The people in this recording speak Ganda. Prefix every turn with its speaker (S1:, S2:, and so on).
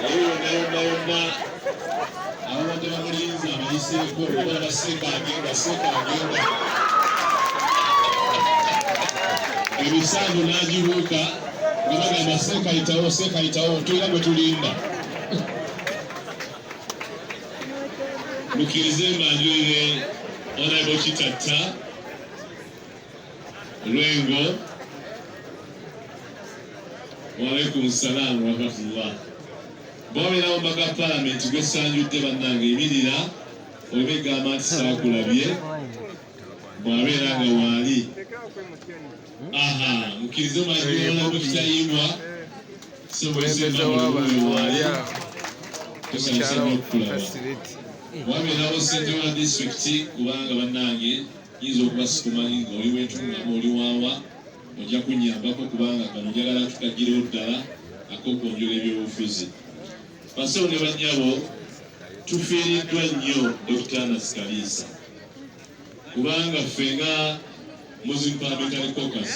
S1: yonna ababadde bamulinza abayiseeko oba baseeka agenda ebisandu n'agibuuka nga bagamba seeka yitawo tulina gwe tulinda mukkirize mbanjulire Honorable Kitatta Lwengo. Waalaikum salaam wa rahmatullah. Bw'abeerawo mbaga palamenti gwesanjudde bannange emirira obegamba nti saakulabye bw'abeera nga waali mukkirize mbanjulire kitayibwa waali tusanyuse n'okukulaba wabeerawo ssente wa disitulikiti kubanga bannange yinza okuba sikumanyi nga oli w'entungamo oli waawa ojja kunyambako kubanga kano njagala tukagirewo ddala ak'okwonjula ebyobufuzi. Basawo ne bannyabo tufiiriddwa nnyo Dr. Anas Kaliisa kubanga ffe nga Muslim Parliamentary Caucus